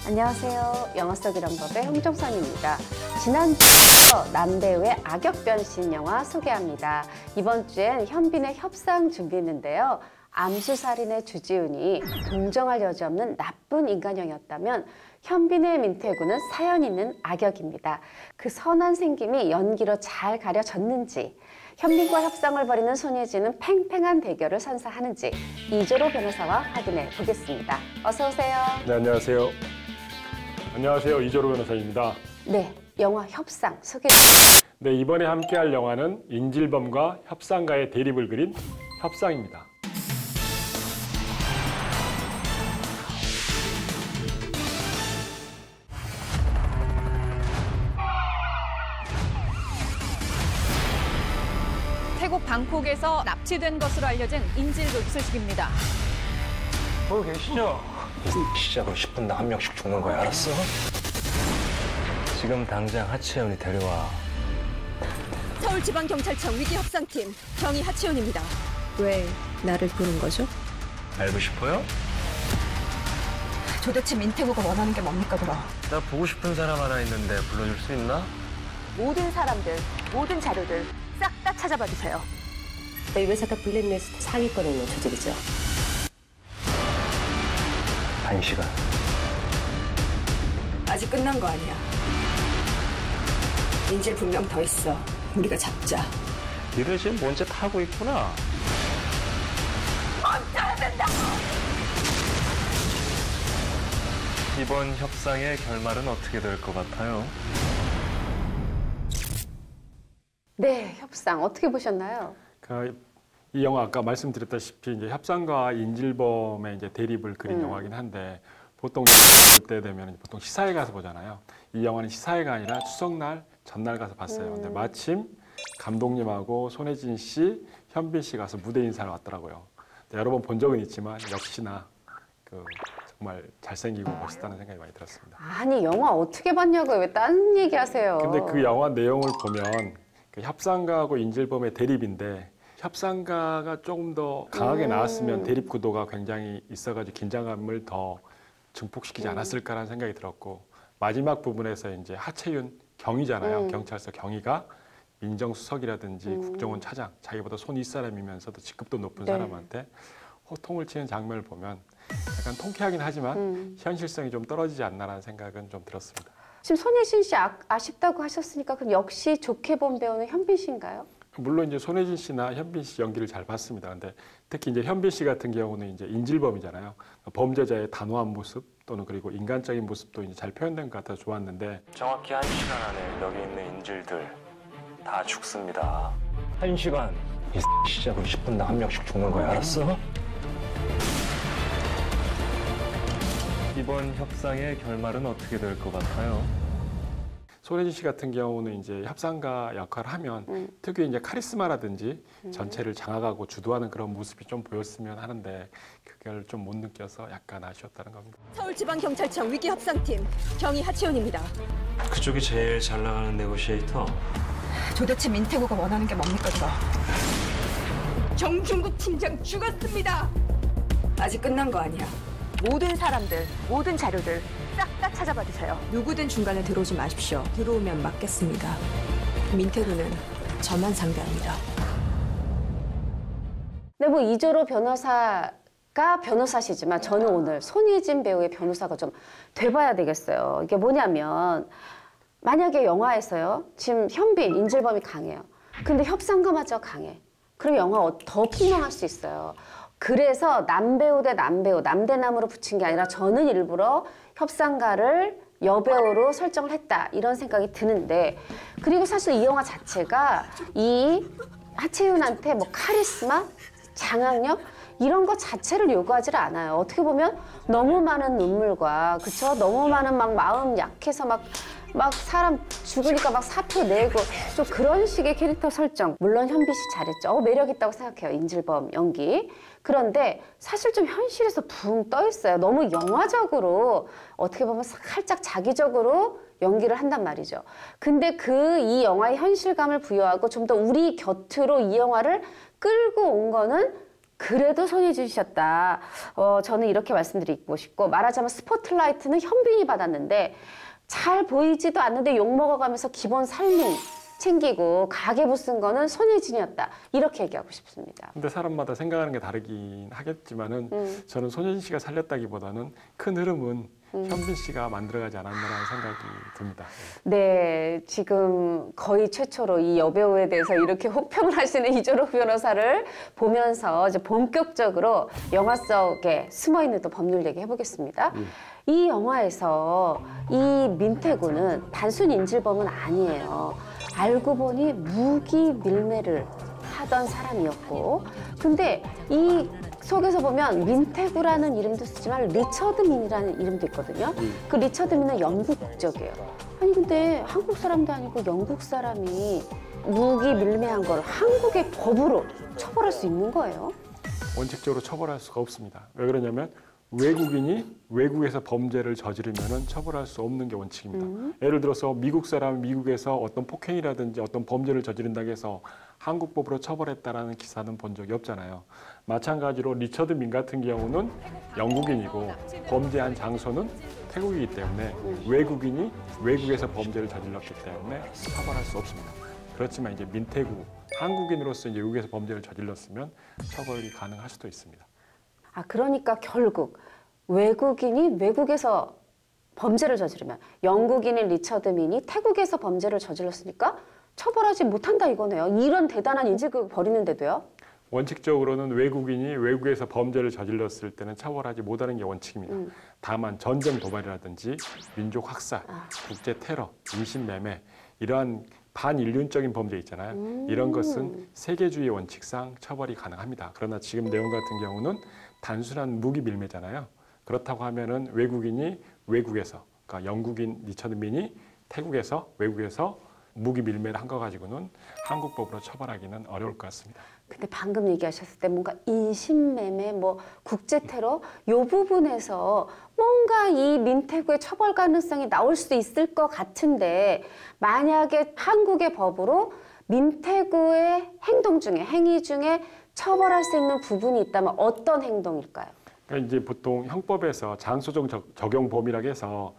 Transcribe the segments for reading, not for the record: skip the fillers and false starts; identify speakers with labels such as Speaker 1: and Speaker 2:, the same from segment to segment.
Speaker 1: 안녕하세요. 영화 속 이런 법의 홍정선입니다. 지난주에 남배우의 악역 변신 영화 소개합니다. 이번 주엔 현빈의 협상 준비했는데요. 암수살인의 주지훈이 동정할 여지 없는 나쁜 인간형이었다면 현빈의 민태구는 사연 있는 악역입니다. 그 선한 생김이 연기로 잘 가려졌는지, 현빈과 협상을 벌이는 손예진은 팽팽한 대결을 선사하는지 이조로 변호사와 확인해 보겠습니다. 어서 오세요.
Speaker 2: 네, 안녕하세요. 안녕하세요. 이조로 변호사입니다.
Speaker 1: 네, 영화 협상 소개.
Speaker 2: 네, 이번에 함께할 영화는 인질범과 협상가의 대립을 그린 협상입니다.
Speaker 3: 태국 방콕에서 납치된 것으로 알려진 인질돌 소식입니다.
Speaker 4: 거기 계시죠? 시작으로 10분당 한 명씩 죽는 거야, 알았어? 지금 당장 하채연이 데려와.
Speaker 3: 서울지방경찰청 위기협상팀 경위 하채연입니다.
Speaker 5: 왜 나를 부른 거죠?
Speaker 4: 알고 싶어요?
Speaker 3: 도대체 민태구가 원하는 게 뭡니까, 그럼?
Speaker 4: 나 보고 싶은 사람 하나 있는데 불러줄 수 있나?
Speaker 3: 모든 사람들, 모든 자료들 싹 다 찾아봐 주세요.
Speaker 5: 저희 회사가 블랙리스트 상위권에 있는 조직이죠.
Speaker 4: 1시간.
Speaker 5: 아직 끝난 거 아니야. 인질 분명 더 있어. 우리가 잡자.
Speaker 4: 니들 지금 뭔지 타고 있구나.
Speaker 3: 멈춰야 된다고!
Speaker 4: 이번 협상의 결말은 어떻게 될 것 같아요?
Speaker 1: 네, 협상 어떻게 보셨나요?
Speaker 2: 이 영화 아까 말씀드렸다시피 이제 협상과 인질범의 이제 대립을 그린 영화긴 한데 보통 볼 때 되면 보통 시사회 가서 보잖아요. 이 영화는 시사회가 아니라 추석날 전날 가서 봤어요. 근데 마침 감독님하고 손예진 씨, 현빈 씨 가서 무대 인사를 왔더라고요. 여러 번 본 적은 있지만 역시나 정말 잘생기고 멋있다는 생각이 많이 들었습니다.
Speaker 1: 아니, 영화 어떻게 봤냐고요? 왜 딴 얘기하세요?
Speaker 2: 근데 그 영화 내용을 보면 그 협상가하고 인질범의 대립인데 협상가가 조금 더 강하게 나왔으면 대립 구도가 굉장히 있어가지고 긴장감을 더 증폭시키지 않았을까라는 생각이 들었고, 마지막 부분에서 이제 하채윤 경위잖아요. 경찰서 경위가 민정수석이라든지 국정원 차장, 자기보다 손 윗사람이면서도 직급도 높은 사람한테 호통을 치는 장면을 보면 약간 통쾌하긴 하지만 현실성이 좀 떨어지지 않나라는 생각은 좀 들었습니다.
Speaker 1: 지금 손예진 씨 아쉽다고 하셨으니까 그럼 역시 좋게 본 배우는 현빈 씨인가요?
Speaker 2: 물론 이제 손예진 씨나 현빈 씨 연기를 잘 봤습니다. 근데 특히 이제 현빈 씨 같은 경우는 이제 인질범이잖아요. 범죄자의 단호한 모습 또는 그리고 인간적인 모습도 이제 잘 표현된 것 같아서 좋았는데,
Speaker 4: 정확히 1시간 안에 여기 있는 인질들 다 죽습니다. 1시간. 이 시작으로 10분당 한 명씩 죽는 거야, 알았어? 이번 협상의 결말은 어떻게 될 것 같아요?
Speaker 2: 손예진 씨 같은 경우는 이제 협상가 역할을 하면 특유의 이제 카리스마라든지 전체를 장악하고 주도하는 그런 모습이 좀 보였으면 하는데 그걸 좀 못 느껴서 약간 아쉬웠다는 겁니다.
Speaker 3: 서울지방경찰청 위기협상팀 경위 하채연입니다.
Speaker 4: 그쪽이 제일 잘 나가는 네고시에이터?
Speaker 3: 도대체 민태구가 원하는 게 뭡니까, 그럼? 정중국 팀장 죽었습니다.
Speaker 5: 아직 끝난 거 아니야.
Speaker 3: 모든 사람들, 모든 자료들 싹 다 찾아봐 주세요.
Speaker 5: 누구든 중간에 들어오지 마십시오. 들어오면 맞겠습니다. 민태구는 저만 상대합니다.
Speaker 1: 네, 뭐 이조로 변호사가 변호사시지만 저는 오늘 손예진 배우의 변호사가 좀 돼봐야 되겠어요. 이게 뭐냐면 만약에 영화에서요, 지금 현빈, 인질범이 강해요. 근데 협상가마저 강해. 그럼 영화 더 폭망할 수 있어요. 그래서 남배우 대 남배우, 남대남으로 붙인 게 아니라 저는 일부러 협상가를 여배우로 설정을 했다, 이런 생각이 드는데, 그리고 사실 이 영화 자체가 이 하채윤한테 뭐 카리스마, 장악력 이런 것 자체를 요구하지 않아요. 어떻게 보면 너무 많은 눈물과, 그쵸? 너무 많은 막 마음 약해서 막 사람 죽으니까 막 사표 내고 좀 그런 식의 캐릭터 설정. 물론 현빈 씨 잘했죠. 매력 있다고 생각해요, 인질범 연기. 그런데 사실 좀 현실에서 붕 떠 있어요. 너무 영화적으로, 어떻게 보면 살짝 자기적으로 연기를 한단 말이죠. 근데 이 영화의 현실감을 부여하고 좀 더 우리 곁으로 이 영화를 끌고 온 거는 그래도 손예진 씨였다. 저는 이렇게 말씀드리고 싶고 말하자면 스포트라이트는 현빈이 받았는데 잘 보이지도 않는데 욕먹어가면서 기본 살림 챙기고 가계부 쓴 거는 손예진이었다. 이렇게 얘기하고 싶습니다.
Speaker 2: 근데 사람마다 생각하는 게 다르긴 하겠지만은 저는 손예진 씨가 살렸다기보다는 큰 흐름은 현빈 씨가 만들어가지 않았나라는 생각이 듭니다.
Speaker 1: 네, 지금 거의 최초로 이 여배우에 대해서 이렇게 혹평을 하시는 이조록 변호사를 보면서 이제 본격적으로 영화 속에 숨어있는 또 법률 얘기 해보겠습니다. 이 영화에서 이 민태구는 단순 인질범은 아니에요. 알고 보니 무기 밀매를 하던 사람이었고, 근데 이 속에서 보면 민태구라는 이름도 쓰지만 리처드 민이라는 이름도 있거든요. 그 리처드 민은 영국 국적이에요. 아니 근데 한국 사람도 아니고 영국 사람이 무기 밀매한 걸 한국의 법으로 처벌할 수 있는 거예요?
Speaker 2: 원칙적으로 처벌할 수가 없습니다. 왜 그러냐면 외국인이 외국에서 범죄를 저지르면 처벌할 수 없는 게 원칙입니다. 예를 들어서 미국 사람이 미국에서 어떤 폭행이라든지 어떤 범죄를 저지른다고 해서 한국법으로 처벌했다라는 기사는 본 적이 없잖아요. 마찬가지로 리처드 민 같은 경우는 영국인이고 범죄한 장소는 태국이기 때문에 외국인이 외국에서 범죄를 저질렀기 때문에 처벌할 수 없습니다. 그렇지만 이제 민태구 한국인으로서 이제 외국에서 범죄를 저질렀으면 처벌이 가능할 수도 있습니다.
Speaker 1: 아, 그러니까 결국 외국인이 외국에서 범죄를 저지르면 영국인인 리처드 민이 태국에서 범죄를 저질렀으니까 처벌하지 못한다 이거네요. 이런 대단한 인질극을 벌이는데도요?
Speaker 2: 원칙적으로는 외국인이 외국에서 범죄를 저질렀을 때는 처벌하지 못하는 게 원칙입니다. 다만 전쟁 도발이라든지 민족 학살, 국제 테러, 인신매매 이러한 반인륜적인 범죄 있잖아요. 이런 것은 세계주의 원칙상 처벌이 가능합니다. 그러나 지금 내용 같은 경우는 단순한 무기 밀매잖아요. 그렇다고 하면은 외국인이 외국에서, 그러니까 영국인 리처드 민이 태국에서 외국에서 무기 밀매를 한 거 가지고는 한국법으로 처벌하기는 어려울 것 같습니다.
Speaker 1: 근데 방금 얘기하셨을 때 뭔가 인신매매, 뭐 국제테러 요 부분에서 뭔가 이 민태구의 처벌 가능성이 나올 수 있을 것 같은데 만약에 한국의 법으로 민태구의 행동 중에 행위 중에 처벌할 수 있는 부분이 있다면 어떤 행동일까요?
Speaker 2: 그러니까 이제 보통 형법에서 장소적 적용 범위라고 해서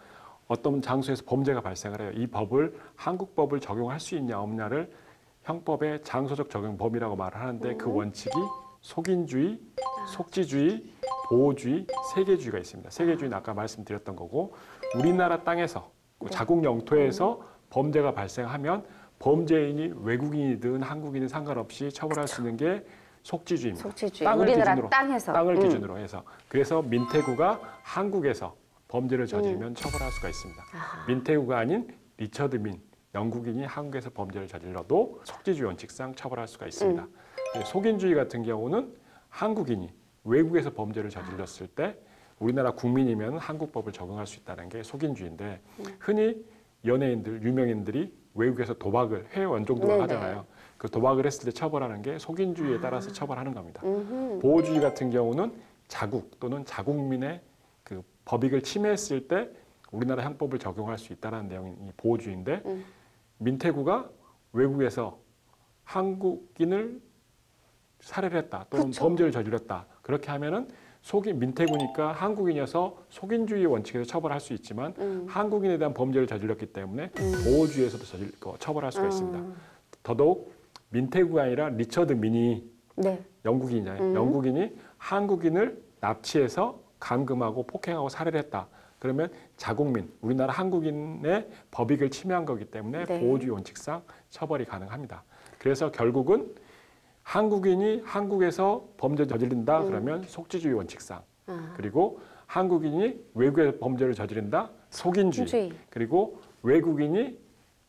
Speaker 2: 어떤 장소에서 범죄가 발생을 해요. 이 법을 한국 법을 적용할 수 있냐 없냐를 형법의 장소적 적용 범위라고 말을 하는데 그 원칙이 속인주의, 속지주의, 보호주의, 세계주의가 있습니다. 세계주의는 아까 말씀드렸던 거고 우리나라 땅에서 자국 영토에서 범죄가 발생하면 범죄인이 외국인이든 한국인이든 상관없이 처벌할 수 있는 게 속지주의입니다.
Speaker 1: 속지주의. 우리나라
Speaker 2: 기준으로,
Speaker 1: 땅에서.
Speaker 2: 땅을 기준으로 해서. 그래서 민태구가 한국에서 범죄를 저지르면 처벌할 수가 있습니다. 민태구가 아닌 리처드 민, 영국인이 한국에서 범죄를 저질러도 속지주의 원칙상 처벌할 수가 있습니다. 속인주의 같은 경우는 한국인이 외국에서 범죄를 저질렀을 때 우리나라 국민이면 한국법을 적용할 수 있다는 게 속인주의인데 흔히 연예인들, 유명인들이 외국에서 도박을 해외 원정도를 하잖아요. 그 도박을 했을 때 처벌하는 게 속인주의에 따라서 처벌하는 겁니다. 보호주의 같은 경우는 자국 또는 자국민의 그 법익을 침해했을 때 우리나라 형법을 적용할 수 있다는 내용이 보호주의인데 민태구가 외국에서 한국인을 살해를 했다 또는 범죄를 저질렀다. 그렇게 하면은 민태구니까 한국인이어서 속인주의 원칙에서 처벌할 수 있지만 한국인에 대한 범죄를 저질렀기 때문에 보호주의에서도 처벌할 수가 있습니다. 더더욱 민태구가 아니라 리처드 민이 영국인이잖아요. 영국인이 한국인을 납치해서 감금하고 폭행하고 살해를 했다. 그러면 자국민, 우리나라 한국인의 법익을 침해한 거기 때문에 보호주의 원칙상 처벌이 가능합니다. 그래서 결국은 한국인이 한국에서 범죄를 저지른다 그러면 속지주의 원칙상 그리고 한국인이 외국에서 범죄를 저지른다 속인주의 그리고 외국인이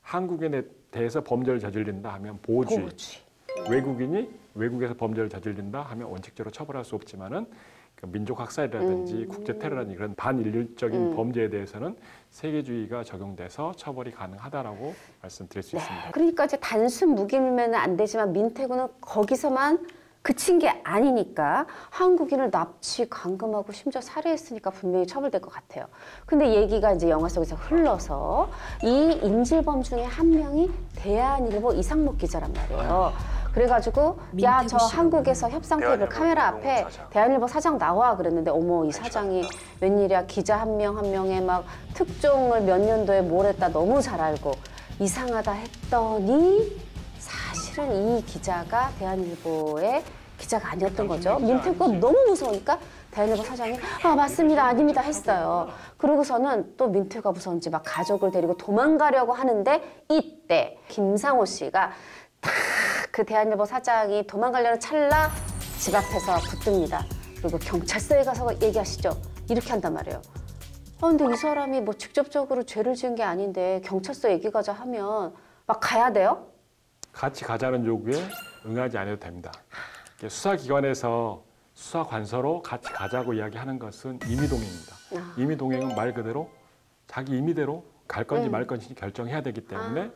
Speaker 2: 한국인에 대해서 범죄를 저지른다 하면 보호주의. 외국인이 외국에서 범죄를 저지른다 하면 원칙적으로 처벌할 수 없지만은 민족 학살이라든지 국제 테러라든지 그런 반인륜적인 범죄에 대해서는 세계주의가 적용돼서 처벌이 가능하다라고 말씀드릴 수 있습니다.
Speaker 1: 그러니까 이제 단순 무기밀매는 안 되지만 민태구는 거기서만 그친 게 아니니까 한국인을 납치, 감금하고 심지어 살해했으니까 분명히 처벌될 것 같아요. 근데 얘기가 이제 영화 속에서 흘러서 이 인질범 중에 한 명이 대한일보 이상목 기자란 말이에요. 그래가지고 야,
Speaker 5: 민태구
Speaker 1: 저
Speaker 5: 씨가
Speaker 1: 한국에서 협상 테이블
Speaker 4: 대한일보
Speaker 1: 카메라 앞에
Speaker 4: 공동사장.
Speaker 1: 대한일보 사장 나와 그랬는데 어머 이
Speaker 4: 한
Speaker 1: 사장이
Speaker 4: 시간이요.
Speaker 1: 웬일이야 기자 한 명 한 명에 막 특종을 몇 년도에 뭘 했다 너무 잘 알고 이상하다 했더니 사실은 이 기자가 대한일보의 기자가 아니었던 거죠. 민태구가 너무 무서우니까 대한일보 사장이 아 맞습니다 아닙니다 했어요. 그러고서는 또 민태구가 무서운지 막 가족을 데리고 도망가려고 하는데 이때 김상호 씨가 딱 그 대한일보 사장이 도망가려는 찰나 집 앞에서 붙듭니다. 그리고 경찰서에 가서 얘기하시죠. 이렇게 한단 말이에요. 근데 이 사람이 뭐 직접적으로 죄를 지은 게 아닌데 경찰서 얘기 가자 하면 막 가야 돼요?
Speaker 2: 같이 가자는 요구에 응하지 않아도 됩니다. 수사기관에서 수사관서로 같이 가자고 이야기하는 것은 임의동행입니다. 임의동행은 말 그대로 자기 임의대로 갈 건지 말 건지 결정해야 되기 때문에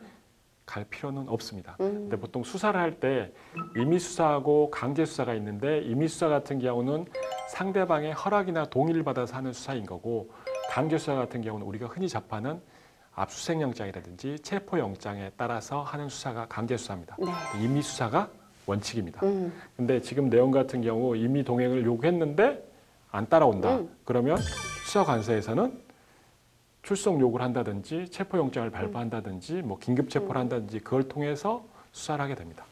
Speaker 2: 갈 필요는 없습니다. 근데 보통 수사를 할 때 임의수사하고 강제수사가 있는데 임의수사 같은 경우는 상대방의 허락이나 동의를 받아서 하는 수사인 거고 강제수사 같은 경우는 우리가 흔히 접하는 압수수색영장이라든지 체포영장에 따라서 하는 수사가 강제수사입니다.
Speaker 1: 네.
Speaker 2: 임의수사가 원칙입니다. 근데 지금 내용 같은 경우 임의동행을 요구했는데 안 따라온다. 그러면 수사관서에서는 출석 요구를 한다든지 체포영장을 발부한다든지 뭐 긴급체포를 한다든지 그걸 통해서 수사를 하게 됩니다.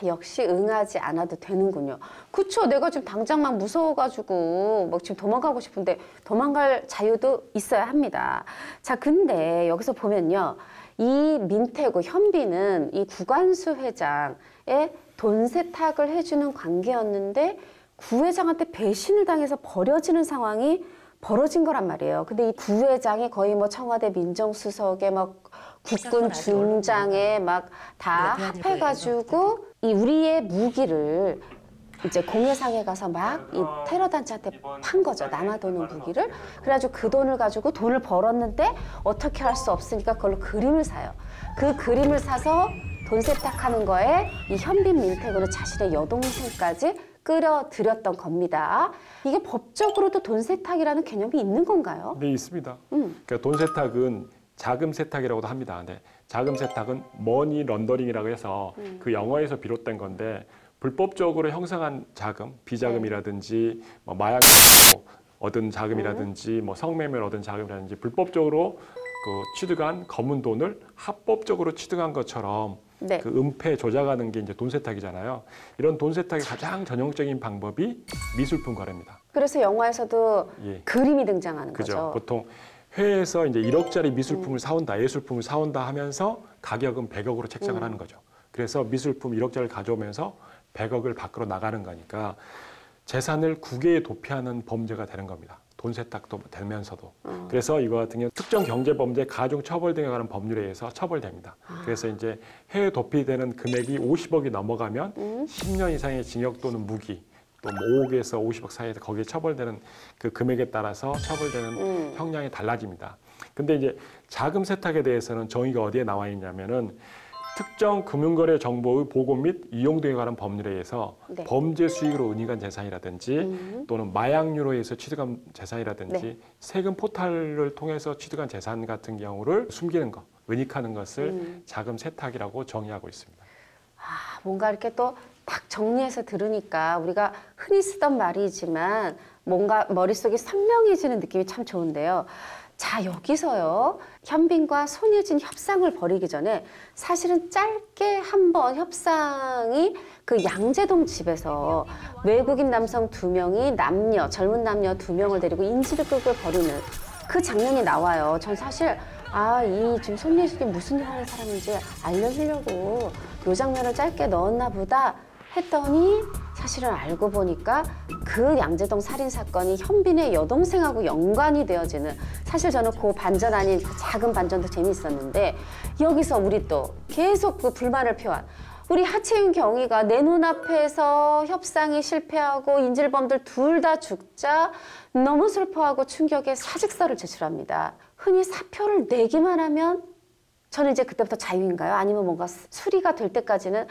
Speaker 1: 역시 응하지 않아도 되는군요. 그쵸. 내가 지금 당장 막 무서워가지고 막 지금 도망가고 싶은데 도망갈 자유도 있어야 합니다. 자, 근데 여기서 보면요. 이 민태구, 현빈은 이 구간수 회장의 돈 세탁을 해주는 관계였는데 구 회장한테 배신을 당해서 버려지는 상황이 벌어진 거란 말이에요. 근데 이 구 회장이 거의 뭐 청와대 민정수석에 막 국군 중장에 막 다 합해가지고 이 우리의 무기를 이제 공해상에 가서 막 이 테러 단체한테 판 거죠. 남아도는 무기를. 그래가지고 그 돈을 가지고 돈을 벌었는데 어떻게 할 수 없으니까 그걸로 그림을 사요. 그 그림을 사서 돈 세탁하는 거에 이 현빈 민태구는 자신의 여동생까지 끌어들였던 겁니다. 이게 법적으로도 돈 세탁이라는 개념이 있는 건가요?
Speaker 2: 네, 있습니다. 그러니까 돈 세탁은 자금 세탁이라고도 합니다. 네, 자금 세탁은 머니 런더링이라고 해서 그 영어에서 비롯된 건데 불법적으로 형성한 자금, 비자금이라든지 뭐 마약으로 얻은 자금이라든지 뭐 성매매로 얻은 자금이라든지 불법적으로 그 취득한 검은 돈을 합법적으로 취득한 것처럼
Speaker 1: 네.
Speaker 2: 그 은폐 조작하는 게 이제 돈 세탁이잖아요. 이런 돈 세탁의 가장 전형적인 방법이 미술품 거래입니다.
Speaker 1: 그래서 영화에서도
Speaker 2: 예.
Speaker 1: 그림이 등장하는
Speaker 2: 그죠.
Speaker 1: 거죠.
Speaker 2: 보통 해외에서 이제 1억짜리 미술품을 사온다, 예술품을 사온다 하면서 가격은 100억으로 책정을 하는 거죠. 그래서 미술품 1억짜리를 가져오면서 100억을 밖으로 나가는 거니까 재산을 국외에 도피하는 범죄가 되는 겁니다. 돈 세탁도 되면서도. 그래서 이거 같은 경우 특정 경제범죄, 가중처벌 등에 관한 법률에 의해서 처벌됩니다. 그래서 이제 해외 도피되는 금액이 50억이 넘어가면 10년 이상의 징역 또는 무기, 또 뭐 5억에서 50억 사이에서 거기에 처벌되는 그 금액에 따라서 처벌되는 형량이 달라집니다. 근데 이제 자금 세탁에 대해서는 정의가 어디에 나와 있냐면은 특정 금융거래 정보의 보고 및 이용 등에 관한 법률에 의해서
Speaker 1: 네.
Speaker 2: 범죄 수익으로 은닉한 재산이라든지 또는 마약류로 해서 취득한 재산이라든지
Speaker 1: 네.
Speaker 2: 세금 포탈을 통해서 취득한 재산 같은 경우를 숨기는 것, 은닉하는 것을 자금 세탁이라고 정의하고 있습니다.
Speaker 1: 뭔가 이렇게 또 딱 정리해서 들으니까 우리가 흔히 쓰던 말이지만 뭔가 머릿속이 선명해지는 느낌이 참 좋은데요. 자, 여기서요. 현빈과 손예진 협상을 벌이기 전에 사실은 짧게 한번 협상이 그 양재동 집에서 외국인 남성 2명이 젊은 남녀 2명을 데리고 인질극을 벌이는 그 장면이 나와요. 전 사실 이 지금 손예진이 무슨 일 하는 사람인지 알려주려고 이 장면을 짧게 넣었나 보다 했더니 사실은 알고 보니까 그 양재동 살인사건이 현빈의 여동생하고 연관이 되어지는, 사실 저는 그 반전 아닌 그 작은 반전도 재미있었는데 여기서 우리 또 계속 그 불만을 표한 우리 하채윤 경위가 내 눈앞에서 협상이 실패하고 인질범들 둘 다 죽자 너무 슬퍼하고 충격의 사직서를 제출합니다. 흔히 사표를 내기만 하면 저는 이제 그때부터 자유인가요? 아니면 뭔가 수리가 될 때까지는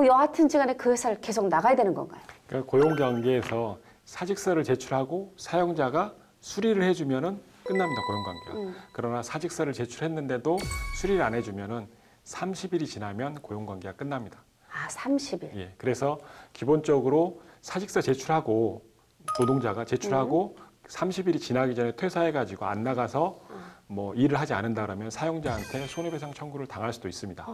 Speaker 1: 여하튼지 간에 그 회사를 계속 나가야 되는 건가요?
Speaker 2: 그러니까 고용관계에서 사직서를 제출하고 사용자가 수리를 해주면은 끝납니다, 고용관계가. 그러나 사직서를 제출했는데도 수리를 안 해주면은 30일이 지나면 고용관계가 끝납니다.
Speaker 1: 아, 30일.
Speaker 2: 예, 그래서 기본적으로 사직서 제출하고 노동자가 제출하고 30일이 지나기 전에 퇴사해가지고 안 나가서 뭐 일을 하지 않는다 그러면 사용자한테 손해배상 청구를 당할 수도 있습니다.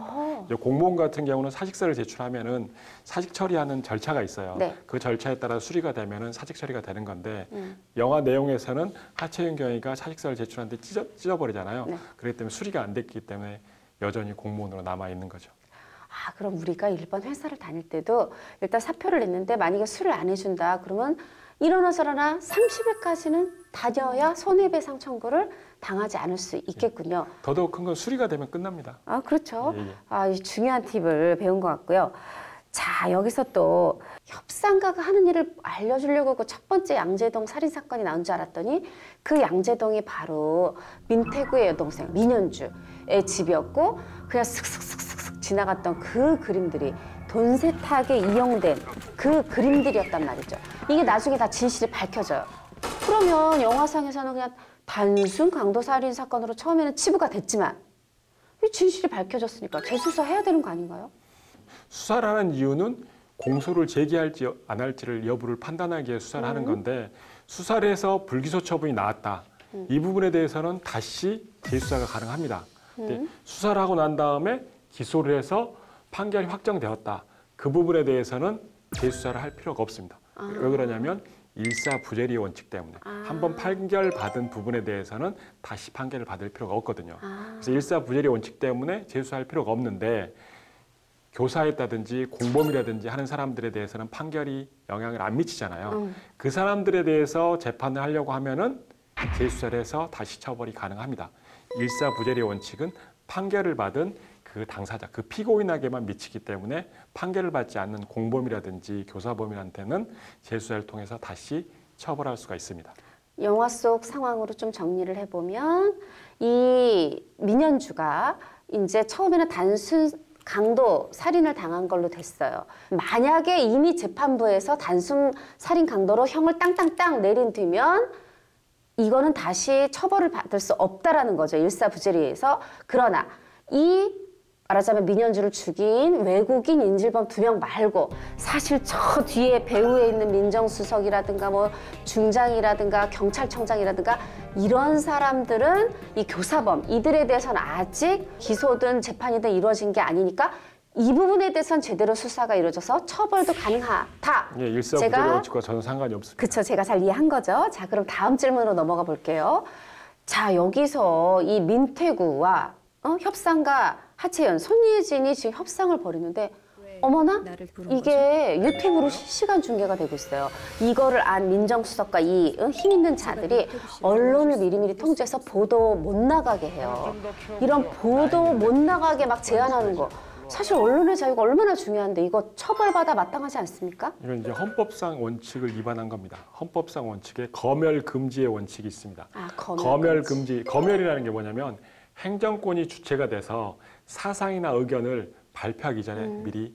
Speaker 2: 이제 공무원 같은 경우는 사직서를 제출하면은 사직 처리하는 절차가 있어요.
Speaker 1: 네.
Speaker 2: 그 절차에 따라 수리가 되면은 사직 처리가 되는 건데 영화 내용에서는 하채윤 경위가 사직서를 제출하는데 찢어버리잖아요.
Speaker 1: 네.
Speaker 2: 그렇기 때문에 수리가 안 됐기 때문에 여전히 공무원으로 남아 있는 거죠.
Speaker 1: 아, 그럼 우리가 일반 회사를 다닐 때도 일단 사표를 냈는데 만약에 수리를 안 해준다 그러면 일어나 저러나 30일까지는 다녀야 손해배상 청구를 당하지 않을 수 있겠군요.
Speaker 2: 더더욱 큰 건 수리가 되면 끝납니다.
Speaker 1: 아, 그렇죠.
Speaker 2: 예, 예.
Speaker 1: 아, 이 중요한 팁을 배운 것 같고요. 자, 여기서 또 협상가가 하는 일을 알려주려고 그 첫 번째 양재동 살인사건이 나온 줄 알았더니 그 양재동이 바로 민태구의 여동생 민현주의 집이었고 그냥 슥슥슥슥슥 지나갔던 그 그림들이 돈 세탁에 이용된 그 그림들이었단 말이죠. 이게 나중에 다 진실이 밝혀져요. 그러면 영화상에서는 그냥 단순 강도살인 사건으로 처음에는 치부가 됐지만 이 진실이 밝혀졌으니까 재수사해야 되는 거 아닌가요?
Speaker 2: 수사를 하는 이유는 공소를 제기할지 안 할지를 여부를 판단하기 위해 수사를 하는 건데 수사를 해서 불기소 처분이 나왔다. 이 부분에 대해서는 다시 재수사가 가능합니다. 근데 수사를 하고 난 다음에 기소를 해서 판결이 확정되었다. 그 부분에 대해서는 재수사를 할 필요가 없습니다. 왜 그러냐면 일사부재리 원칙 때문에 한번 판결 받은 부분에 대해서는 다시 판결을 받을 필요가 없거든요. 그래서 일사부재리 원칙 때문에 재수사할 필요가 없는데 교사했다든지 공범이라든지 하는 사람들에 대해서는 판결이 영향을 안 미치잖아요. 그 사람들에 대해서 재판을 하려고 하면은 재수사를 해서 다시 처벌이 가능합니다. 일사부재리 원칙은 판결을 받은 그 당사자, 그 피고인에게만 미치기 때문에 판결을 받지 않는 공범이라든지 교사범인한테는 재수사를 통해서 다시 처벌할 수가 있습니다.
Speaker 1: 영화 속 상황으로 좀 정리를 해보면 이 민현주가 이제 처음에는 단순 강도 살인을 당한 걸로 됐어요. 만약에 이미 재판부에서 단순 살인 강도로 형을 땅땅땅 내린 뒤면 이거는 다시 처벌을 받을 수 없다라는 거죠. 일사부재리에서. 그러나 이 말하자면 민현주를 죽인 외국인 인질범 2명 말고 사실 저 뒤에 배후에 있는 민정수석이라든가 뭐 중장이라든가 경찰청장이라든가 이런 사람들은 이 교사범 이들에 대해서는 아직 기소든 재판이든 이루어진 게 아니니까 이 부분에 대해서는 제대로 수사가 이루어져서 처벌도 가능하다.
Speaker 2: 예, 일사부재리 원칙과 전혀 상관이 없습니다.
Speaker 1: 그렇죠. 제가 잘 이해한 거죠. 자, 그럼 다음 질문으로 넘어가 볼게요. 자, 여기서 이 민태구와 협상가 하채연, 손예진이 지금 협상을 벌이는데 어머나? 이게 유튜브로 실시간 중계가 되고 있어요. 이거를 안 민정수석과 이 힘 있는 자들이 언론을 미리미리 통제해서 보도 못 나가게 해요. 이런 보도 못 나가게 막 제한하는 거. 사실 언론의 자유가 얼마나 중요한데 이거 처벌받아 마땅하지 않습니까?
Speaker 2: 이건 이제 헌법상 원칙을 위반한 겁니다. 헌법상 원칙에 검열 금지의 원칙이 있습니다.
Speaker 1: 아,
Speaker 2: 검열 금지. 검열이라는 게 뭐냐면 행정권이 주체가 돼서 사상이나 의견을 발표하기 전에 미리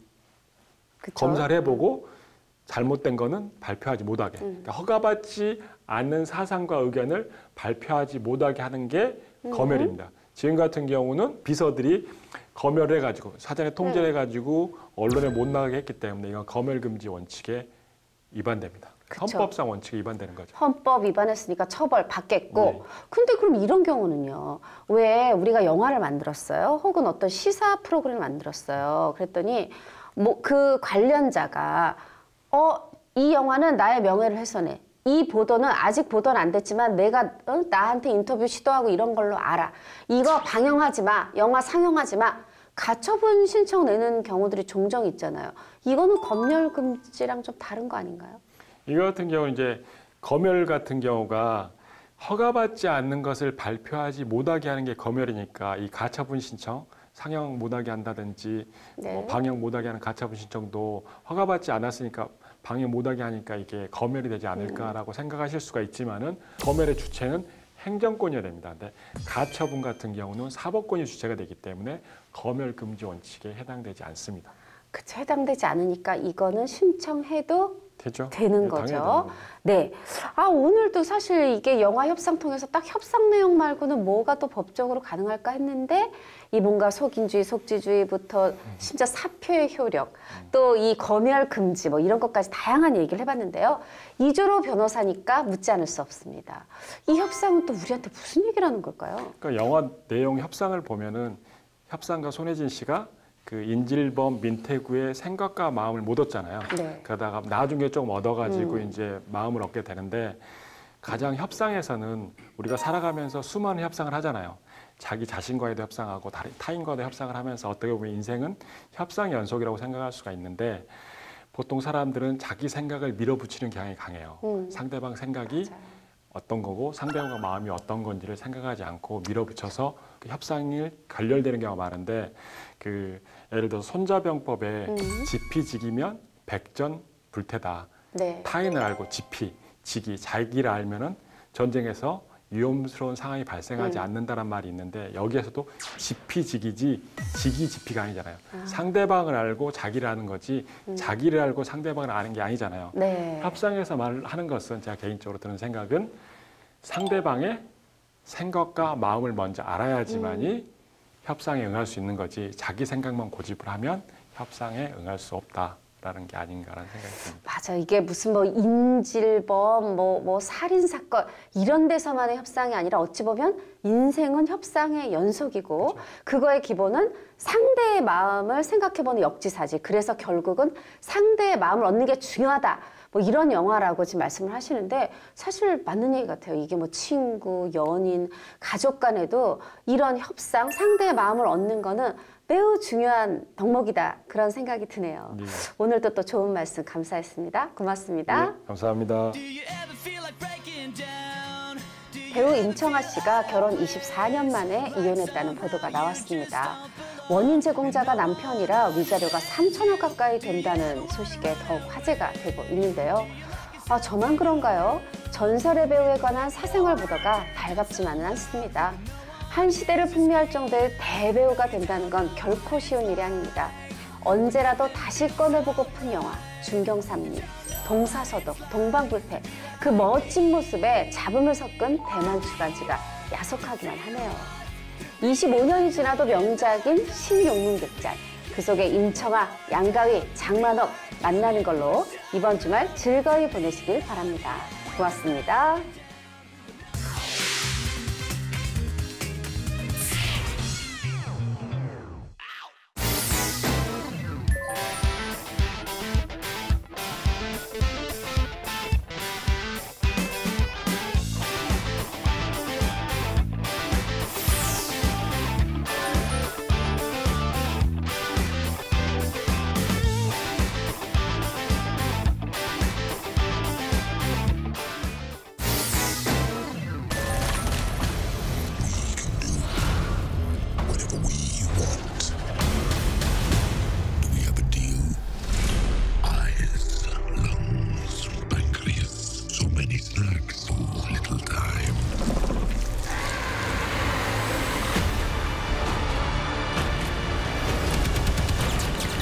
Speaker 1: 그쵸?
Speaker 2: 검사를 해보고 잘못된 거는 발표하지 못하게. 그러니까 허가받지 않는 사상과 의견을 발표하지 못하게 하는 게 검열입니다. 지금 같은 경우는 비서들이 검열을 해가지고 사전에 통제를 해가지고 언론에 못 나가게 했기 때문에 이건 검열금지 원칙에 위반됩니다.
Speaker 1: 그쵸.
Speaker 2: 헌법상 원칙에 위반되는 거죠.
Speaker 1: 헌법 위반했으니까 처벌 받겠고.
Speaker 2: 네.
Speaker 1: 근데 그럼 이런 경우는요. 왜 우리가 영화를 만들었어요? 혹은 어떤 시사 프로그램을 만들었어요. 그랬더니 뭐 그 관련자가 이 영화는 나의 명예를 훼손해. 이 보도는 아직 보도는 안 됐지만 내가 나한테 인터뷰 시도하고 이런 걸로 알아. 이거 방영하지 마. 영화 상영하지 마. 가처분 신청 내는 경우들이 종종 있잖아요. 이거는 검열금지랑 좀 다른 거 아닌가요?
Speaker 2: 이거 같은 경우는 이제 검열 같은 경우가 허가받지 않는 것을 발표하지 못하게 하는 게 검열이니까 이 가처분 신청, 상영 못하게 한다든지
Speaker 1: 네.
Speaker 2: 방영 못하게 하는 가처분 신청도 허가받지 않았으니까 방영 못하게 하니까 이게 검열이 되지 않을까라고 생각하실 수가 있지만은 검열의 주체는 행정권이어야 됩니다. 근데 가처분 같은 경우는 사법권이 주체가 되기 때문에 검열 금지 원칙에 해당되지 않습니다.
Speaker 1: 그쵸, 해당되지 않으니까 이거는 신청해도
Speaker 2: 되죠.
Speaker 1: 되는
Speaker 2: 네,
Speaker 1: 거죠.
Speaker 2: 당연히 되는 거죠.
Speaker 1: 네. 아, 오늘도 사실 이게 영화 협상 통해서 딱 협상 내용 말고는 뭐가 또 법적으로 가능할까 했는데 이 뭔가 속인주의, 속지주의부터 심지어 사표의 효력, 또 이 검열 금지 뭐 이런 것까지 다양한 얘기를 해봤는데요. 이조로 변호사니까 묻지 않을 수 없습니다. 이 협상은 또 우리한테 무슨 얘기를 하는 걸까요?
Speaker 2: 그러니까 영화 내용 협상을 보면은 협상가 손혜진 씨가 그 인질범 민태구의 생각과 마음을 못 얻잖아요.
Speaker 1: 네.
Speaker 2: 그러다가 나중에 좀 얻어가지고 이제 마음을 얻게 되는데 가장 협상에서는 우리가 살아가면서 수많은 협상을 하잖아요. 자기 자신과도 협상하고 타인과도 협상을 하면서 어떻게 보면 인생은 협상의 연속이라고 생각할 수가 있는데 보통 사람들은 자기 생각을 밀어붙이는 경향이 강해요. 상대방 생각이
Speaker 1: 맞아요.
Speaker 2: 어떤 거고 상대방과 마음이 어떤 건지를 생각하지 않고 밀어붙여서 그 협상이 결렬되는 경우가 많은데 그 예를 들어서 손자병법에 지피지기면 백전불태다.
Speaker 1: 네.
Speaker 2: 타인을 알고 지기, 자기를 알면은 전쟁에서 위험스러운 상황이 발생하지 않는다는 말이 있는데 여기에서도 지피지기지 지기지피가 아니잖아요. 상대방을 알고 자기를 아는 거지 자기를 알고 상대방을 아는 게 아니잖아요.
Speaker 1: 네.
Speaker 2: 협상에서 말하는 것은 제가 개인적으로 드는 생각은 상대방의 생각과 마음을 먼저 알아야지만이 협상에 응할 수 있는 거지 자기 생각만 고집을 하면 협상에 응할 수 없다라는 게 아닌가라는 생각이 듭니다.
Speaker 1: 맞아. 이게 무슨 뭐 인질범, 뭐 살인 사건 이런 데서만의 협상이 아니라 어찌 보면 인생은 협상의 연속이고 그거의 기본은 상대의 마음을 생각해보는 역지사지. 그래서 결국은 상대의 마음을 얻는 게 중요하다. 뭐 이런 영화라고 지금 말씀을 하시는데 사실 맞는 얘기 같아요. 이게 뭐 친구, 연인, 가족 간에도 이런 협상, 상대의 마음을 얻는 거는 매우 중요한 덕목이다. 그런 생각이 드네요.
Speaker 2: 네.
Speaker 1: 오늘도 또 좋은 말씀 감사했습니다. 고맙습니다.
Speaker 2: 네, 감사합니다.
Speaker 1: 배우 임청아 씨가 결혼 24년 만에 이혼했다는 보도가 나왔습니다. 원인 제공자가 남편이라 위자료가 3천억 가까이 된다는 소식에 더욱 화제가 되고 있는데요. 아, 저만 그런가요? 전설의 배우에 관한 사생활 보도가 달갑지만은 않습니다. 한 시대를 풍미할 정도의 대배우가 된다는 건 결코 쉬운 일이 아닙니다. 언제라도 다시 꺼내보고픈 영화 중경삼리, 동사서독, 동방불패 그 멋진 모습에 잡음을 섞은 대만 주간지가 야속하기만 하네요. 25년이 지나도 명작인 신용문극장 그 속에 임청아, 양가위, 장만옥 만나는 걸로 이번 주말 즐거이 보내시길 바랍니다. 고맙습니다.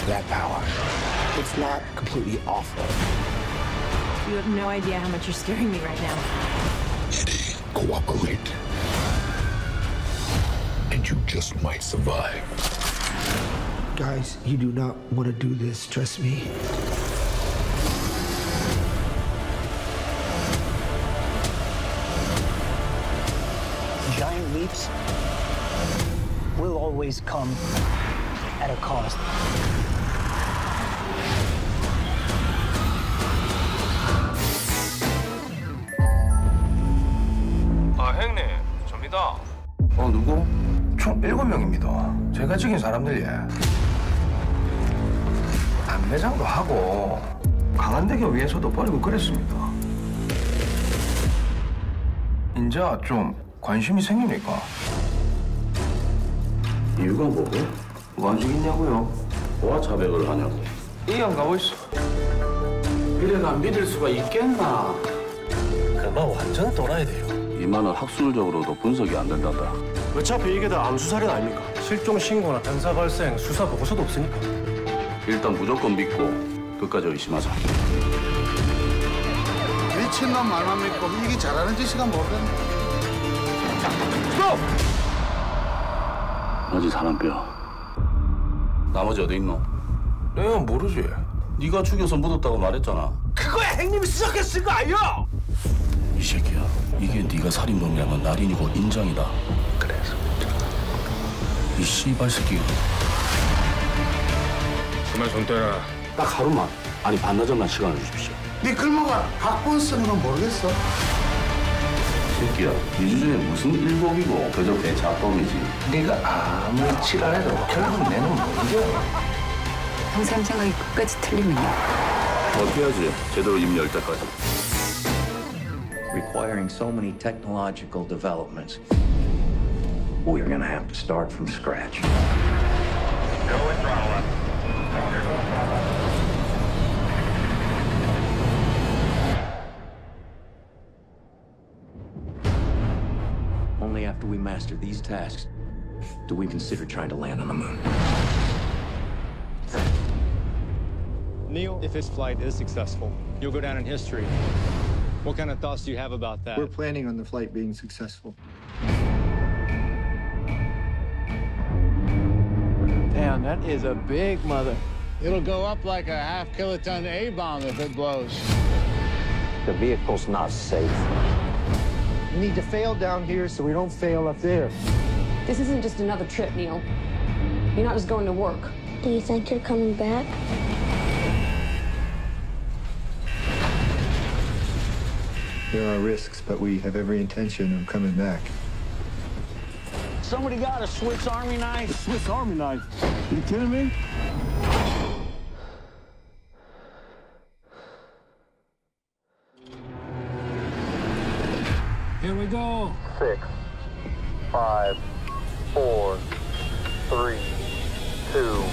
Speaker 6: That power, it's not completely awful.
Speaker 5: You have no idea how much you're scaring me right now.
Speaker 7: Eddie, cooperate. And you just might survive.
Speaker 6: Guys, you do not want to do this, trust me.
Speaker 8: Giant leaps will always come at a cost.
Speaker 9: 형님, 접니다.
Speaker 10: 누구? 총 7명입니다. 제가 죽인 사람들이에요. 안매장도 하고 강한대교 위에서도 버리고 그랬습니다. 이제 좀 관심이 생기니까.
Speaker 11: 이유가 뭐고?
Speaker 10: 뭐 안 죽이냐고요?
Speaker 11: 뭐가 자백을 하냐고?
Speaker 10: 이형 가고 있어.
Speaker 11: 이래가 믿을 수가 있겠나?
Speaker 8: 그거 완전 돌아야 돼요.
Speaker 11: 이만은 학술적으로도 분석이 안 된단다.
Speaker 9: 어차피 이게 다 암수살인 아닙니까? 실종 신고나 병사 발생, 수사 보고서도 없으니까.
Speaker 11: 일단 무조건 믿고 끝까지 의심하자.
Speaker 12: 미친놈 말만 믿고 이게 잘하는 짓이가 모르겠네.
Speaker 11: 어디 사람 뼈. 나머지 어디 있노?
Speaker 10: 내가 모르지.
Speaker 11: 네가 죽여서 묻었다고 말했잖아.
Speaker 12: 그거야 형님이 수석했을 거 아니야?
Speaker 11: 이 새끼야. 이게 네가 살인범이라면 날인이고 인정이다.
Speaker 10: 그래서
Speaker 11: 이 씨발 새끼.
Speaker 9: 그만 손 떼라.
Speaker 11: 딱 하루만, 아니 반나절만 시간을 주십시오.
Speaker 12: 네 글모가 각본 쓰는 건 모르겠어.
Speaker 11: 새끼야, 이 주제에 무슨 일복이고 그저 배차범이지.
Speaker 10: 네가 아무리 지랄해도 결국 내는 뭔겨.
Speaker 13: 형사님 생각이 끝까지 틀리면요.
Speaker 11: 어떻게 하지? 제대로 입 열 때까지.
Speaker 14: Requiring so many technological developments, we're going to have to start from scratch. Only after we master these tasks do we consider trying to land on the moon.
Speaker 15: Neil, if his flight is successful, you'll go down in history. What kind of thoughts do you have about that?
Speaker 16: We're planning on the flight being successful.
Speaker 17: Damn, that is a big mother.
Speaker 18: It'll go up like a half-kiloton A-bomb if it blows.
Speaker 14: The vehicle's not safe.
Speaker 16: We need to fail down here so we don't fail up there.
Speaker 5: This isn't just another trip, Neil. You're not just going to work.
Speaker 19: Do you think you're coming back?
Speaker 16: There are risks, but we have every intention of coming back.
Speaker 18: Somebody got a Swiss Army knife?
Speaker 17: A Swiss Army knife? You kidding me?
Speaker 18: Here we go.
Speaker 20: 6, 5, 4, 3, 2,